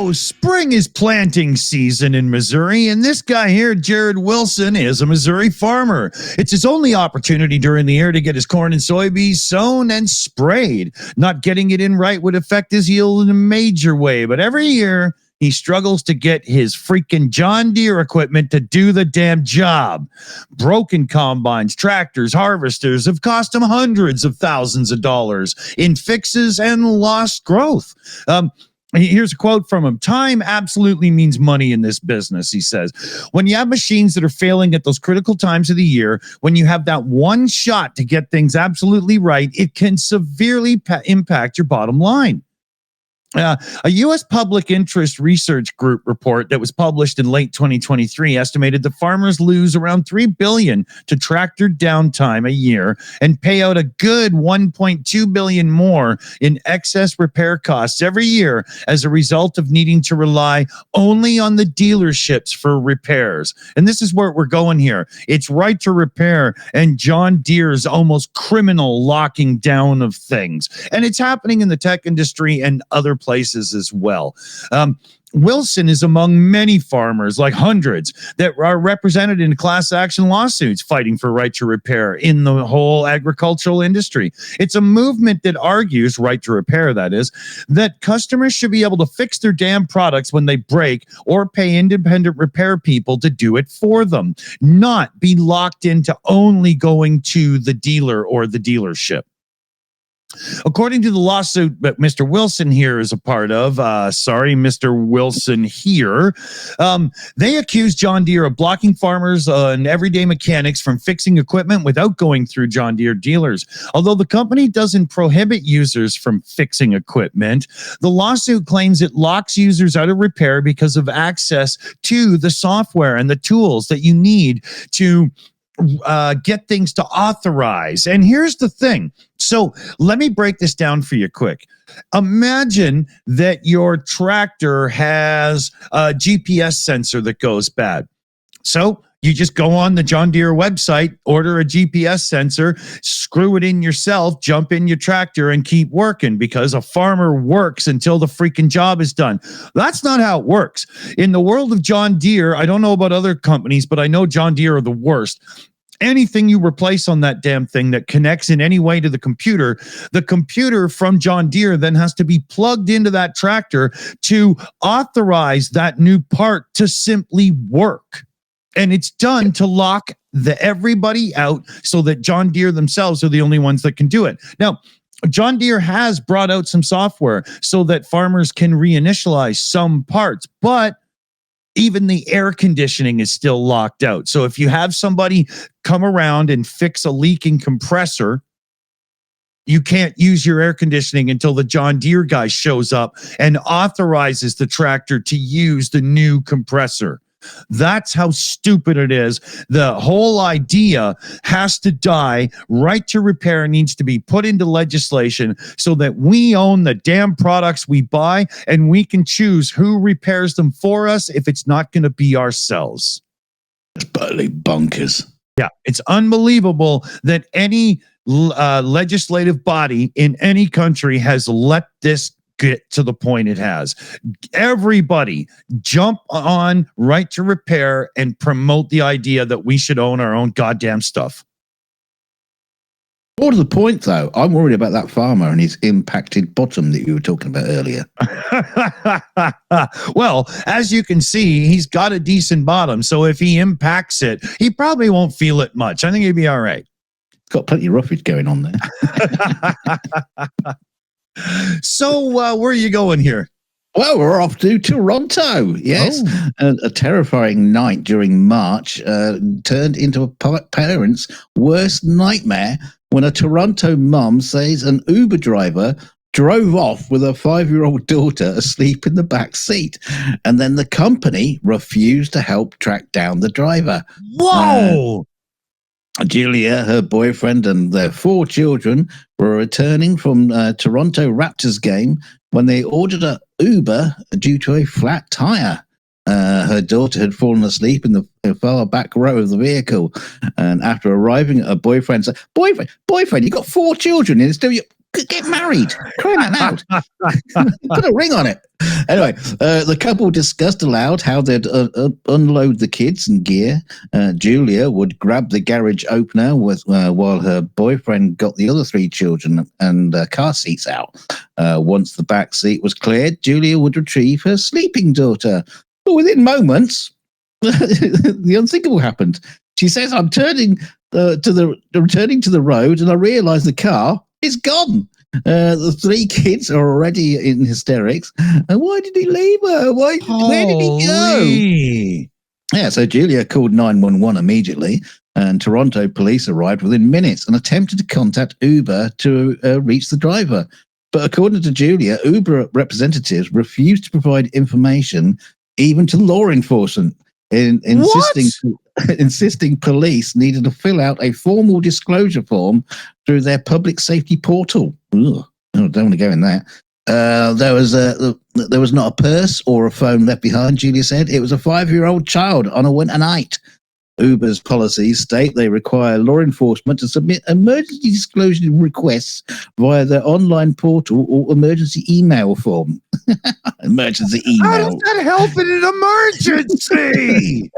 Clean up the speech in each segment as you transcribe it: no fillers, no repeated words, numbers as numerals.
So, spring is planting season in Missouri, and this guy here, Jared Wilson, is a Missouri farmer. It's his only opportunity during the year to get his corn and soybeans sown and sprayed. Not getting it in right would affect his yield in a major way, but every year he struggles to get his freaking John Deere equipment to do the damn job. Broken combines, tractors, harvesters have cost him hundreds of thousands of dollars in fixes and lost growth. Here's a quote from him. Time absolutely means money in this business, he says. When you have machines that are failing at those critical times of the year, when you have that one shot to get things absolutely right, it can severely impact your bottom line. A U.S. public interest research group report that was published in late 2023 estimated that farmers lose around $3 billion to tractor downtime a year and pay out a good $1.2 billion more in excess repair costs every year as a result of needing to rely only on the dealerships for repairs. And this is where we're going here. It's right to repair and John Deere's almost criminal locking down of things. And it's happening in the tech industry and other places as well. Wilson is among many farmers, like hundreds, that are represented in class action lawsuits fighting for right to repair in the whole agricultural industry. It's a movement that argues, right to repair that is, that customers should be able to fix their damn products when they break or pay independent repair people to do it for them, not be locked into only going to the dealer or the dealership. According to the lawsuit that Mr. Wilson here is a part of, Mr. Wilson here, they accuse John Deere of blocking farmers and everyday mechanics from fixing equipment without going through John Deere dealers. Although the company doesn't prohibit users from fixing equipment, the lawsuit claims it locks users out of repair because of access to the software and the tools that you need to get things to authorize. And here's the thing. So let me break this down for you quick. Imagine that your tractor has a GPS sensor that goes bad. So you just go on the John Deere website, order a GPS sensor, screw it in yourself, jump in your tractor and keep working, because a farmer works until the freaking job is done. That's not how it works. In the world of John Deere, I don't know about other companies, but I know John Deere are the worst. Anything you replace on that damn thing that connects in any way to the computer from John Deere then has to be plugged into that tractor to authorize that new part to simply work. And it's done to lock everybody out so that John Deere themselves are the only ones that can do it. Now, John Deere has brought out some software so that farmers can reinitialize some parts, but even the air conditioning is still locked out. So if you have somebody come around and fix a leaking compressor, you can't use your air conditioning until the John Deere guy shows up and authorizes the tractor to use the new compressor. That's how stupid it is. The whole idea has to die. Right to repair needs to be put into legislation so that we own the damn products we buy and we can choose who repairs them for us if it's not going to be ourselves. It's totally bonkers. Yeah, it's unbelievable that any legislative body in any country has let this get to the point it has. Everybody jump on right to repair and promote the idea that we should own our own goddamn stuff. More to the point, though, I'm worried about that farmer and his impacted bottom that you were talking about earlier. Well, as you can see, he's got a decent bottom. So if he impacts it, he probably won't feel it much. I think he'd be all right. Got plenty of roughage going on there. So where are you going here? Well, we're off to Toronto. Yes. Oh. A terrifying night during March turned into a parent's worst nightmare when a Toronto mum says an Uber driver drove off with her 5-year-old daughter asleep in the back seat. And then the company refused to help track down the driver. Whoa! Julia, her boyfriend, and their 4 children were returning from Toronto Raptors game when they ordered an Uber due to a flat tire. Her daughter had fallen asleep in the far back row of the vehicle, and after arriving at her boyfriend said, "Boyfriend, you got 4 children, and still you get married. Crying out loud. Put a ring on it." Anyway, the couple discussed aloud how they'd unload the kids and gear. Julia would grab the garage opener while her boyfriend got the other 3 children and car seats out. Once the back seat was cleared, Julia would retrieve her sleeping daughter. But within moments, the unthinkable happened. She says, "I'm returning to the road, and I realise the car is gone. The 3 kids are already in hysterics. And why did he leave her? Where did he go?" Yeah, so Julia called 911 immediately, and Toronto police arrived within minutes and attempted to contact Uber to reach the driver. But according to Julia, Uber representatives refused to provide information even to law enforcement, insisting police needed to fill out a formal disclosure form through their public safety portal. Ugh, I don't want to go in that. There was not a purse or a phone left behind, Julia said. It was a 5-year-old child on a winter night. Uber's policies state they require law enforcement to submit emergency disclosure requests via their online portal or emergency email form. Emergency email. How does that help in an emergency?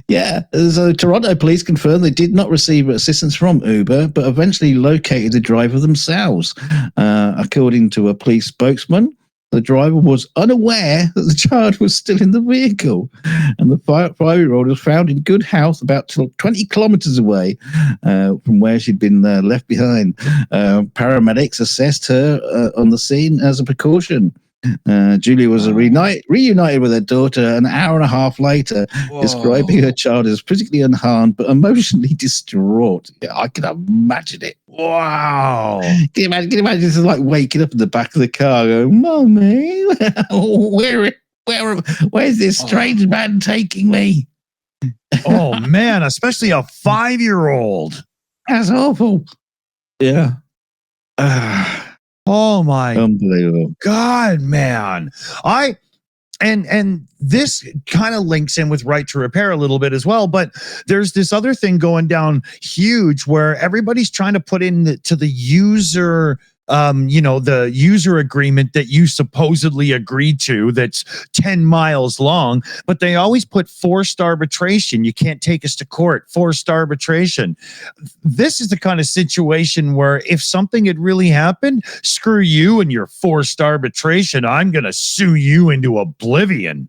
Yeah, so Toronto police confirmed they did not receive assistance from Uber, but eventually located the driver themselves. According to a police spokesman, the driver was unaware that the child was still in the vehicle, and the 5-year-old was found in good health about 20 kilometers away from where she'd been left behind. Paramedics assessed her on the scene as a precaution. Julia was reunited with her daughter an hour and a half later, describing her child as physically unharmed but emotionally distraught. Yeah, I can imagine it. Wow. Can you imagine this is like waking up in the back of the car going, "Mommy, where's this strange man taking me?" Oh, man, especially a 5-year-old. That's awful. Yeah. Oh my Unbelievable. God, man. And this kind of links in with right to repair a little bit as well, but there's this other thing going down huge where everybody's trying to put in to the user the user agreement that you supposedly agreed to that's 10 miles long, but they always put forced arbitration. You can't take us to court, forced arbitration. This is the kind of situation where if something had really happened, screw you and your forced arbitration. I'm going to sue you into oblivion.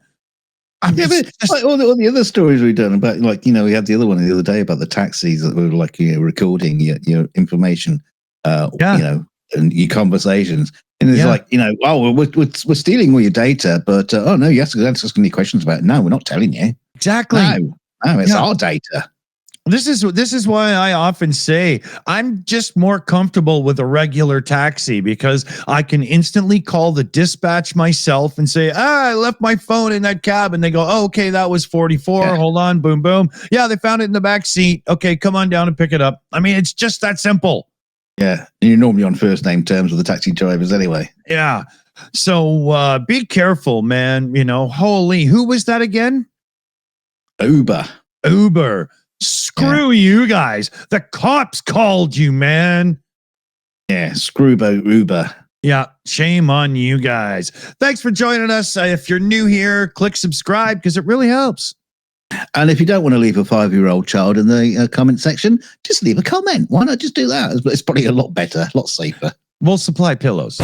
Like all the other stories we've done about, like, we had the other one the other day about the taxis that were like, recording your information, and your conversations. And it's like, we're stealing all your data, but no, you have to answer us any questions about it. No, we're not telling you. Exactly. No, it's our data. This is why I often say I'm just more comfortable with a regular taxi, because I can instantly call the dispatch myself and say, I left my phone in that cab. And they go, oh, okay, that was 44. Yeah. Hold on. Boom, boom. Yeah, they found it in the back seat. Okay, come on down and pick it up. I mean, it's just that simple. Yeah, and you're normally on first name terms with the taxi drivers anyway. Yeah. So be careful, man. Holy, who was that again? Uber. Screw you guys. The cops called you, man. Yeah, screwboat Uber. Yeah, shame on you guys. Thanks for joining us. If you're new here, click subscribe because it really helps. And if you don't want to leave a 5-year-old child in the comment section, just leave a comment. Why not just do that? It's probably a lot better, a lot safer. We'll supply pillows.